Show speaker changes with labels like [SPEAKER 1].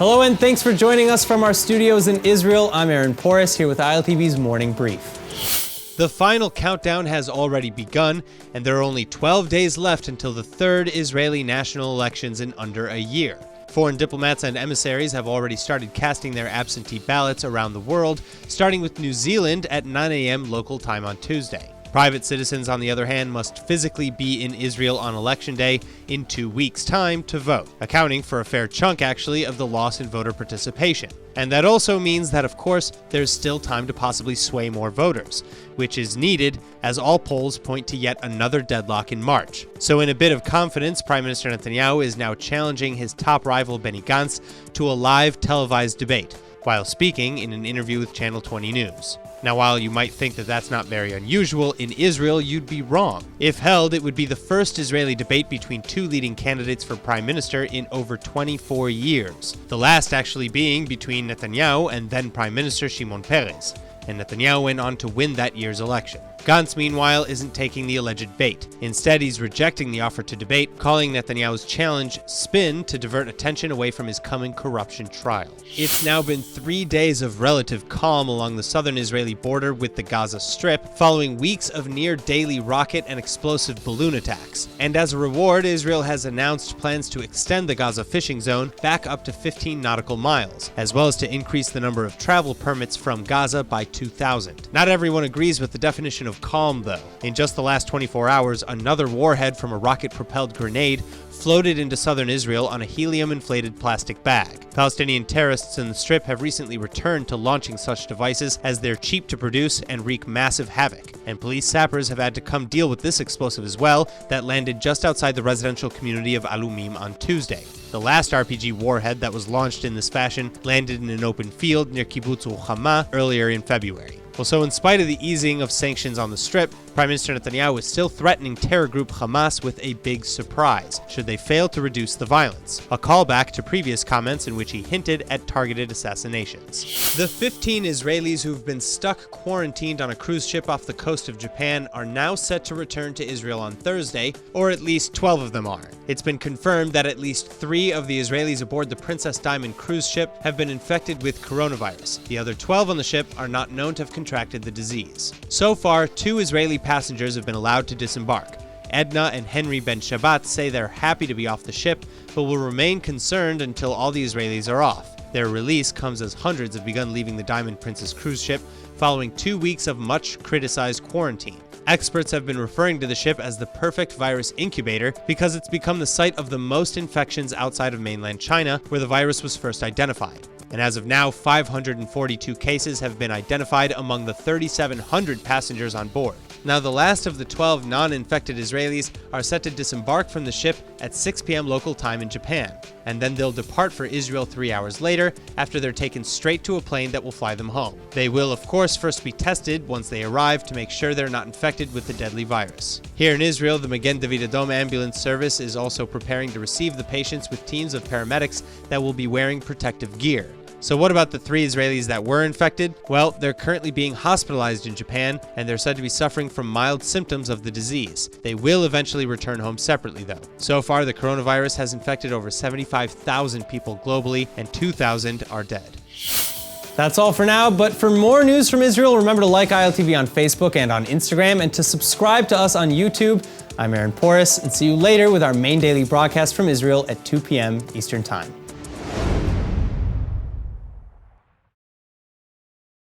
[SPEAKER 1] Hello and thanks for joining us from our studios in Israel. I'm Aaron Porras here with ILTV's Morning Brief.
[SPEAKER 2] The final countdown has already begun, and there are only 12 days left until the third Israeli national elections in under a year. Foreign diplomats and emissaries have already started casting their absentee ballots around the world, starting with New Zealand at 9 a.m. local time on Tuesday. Private citizens, on the other hand, must physically be in Israel on Election Day in 2 weeks' time to vote, accounting for a fair chunk, actually, of the loss in voter participation. And that also means that, of course, there's still time to possibly sway more voters, which is needed as all polls point to yet another deadlock in March. So in a bit of confidence, Prime Minister Netanyahu is now challenging his top rival Benny Gantz to a live televised debate, while speaking in an interview with Channel 20 News. Now, while you might think that that's not very unusual, in Israel you'd be wrong. If held, it would be the first Israeli debate between two leading candidates for prime minister in over 24 years. The last actually being between Netanyahu and then Prime Minister Shimon Peres, and Netanyahu went on to win that year's election. Gantz, meanwhile, isn't taking the alleged bait. Instead, he's rejecting the offer to debate, calling Netanyahu's challenge spin to divert attention away from his coming corruption trial. It's now been 3 days of relative calm along the southern Israeli border with the Gaza Strip, following weeks of near-daily rocket and explosive balloon attacks. And as a reward, Israel has announced plans to extend the Gaza fishing zone back up to 15 nautical miles, as well as to increase the number of travel permits from Gaza by 2,000. Not everyone agrees with the definition of calm, though. In just the last 24 hours, another warhead from a rocket-propelled grenade floated into southern Israel on a helium-inflated plastic bag. Palestinian terrorists in the Strip have recently returned to launching such devices as they're cheap to produce and wreak massive havoc. And police sappers have had to come deal with this explosive as well that landed just outside the residential community of Alumim on Tuesday. The last RPG warhead that was launched in this fashion landed in an open field near Kibbutz Ruchama earlier in February. Well, so in spite of the easing of sanctions on the Strip, Prime Minister Netanyahu is still threatening terror group Hamas with a big surprise, should they fail to reduce the violence. A callback to previous comments in which he hinted at targeted assassinations. The 15 Israelis who've been stuck quarantined on a cruise ship off the coast of Japan are now set to return to Israel on Thursday, or at least 12 of them are. It's been confirmed that at least 3 of the Israelis aboard the Princess Diamond cruise ship have been infected with coronavirus. The other 12 on the ship are not known to have contracted the disease. So far, 2 Israeli passengers have been allowed to disembark. Edna and Henry Ben Shabbat say they're happy to be off the ship, but will remain concerned until all the Israelis are off. Their release comes as hundreds have begun leaving the Diamond Princess cruise ship following 2 weeks of much criticized quarantine. Experts have been referring to the ship as the perfect virus incubator because it's become the site of the most infections outside of mainland China, where the virus was first identified. And as of now, 542 cases have been identified among the 3,700 passengers on board. Now, the last of the 12 non-infected Israelis are set to disembark from the ship at 6 p.m. local time in Japan, and then they'll depart for Israel 3 hours later after they're taken straight to a plane that will fly them home. They will, of course, first be tested once they arrive to make sure they're not infected with the deadly virus. Here in Israel, the Magen David Adom ambulance service is also preparing to receive the patients with teams of paramedics that will be wearing protective gear. So what about the 3 Israelis that were infected? Well, they're currently being hospitalized in Japan, and they're said to be suffering from mild symptoms of the disease. They will eventually return home separately, though. So far, the coronavirus has infected over 75,000 people globally, and 2,000 are dead.
[SPEAKER 1] That's all for now, but for more news from Israel, remember to like ILTV on Facebook and on Instagram, and to subscribe to us on YouTube. I'm Aaron Porras, and see you later with our main daily broadcast from Israel at 2 p.m. Eastern Time.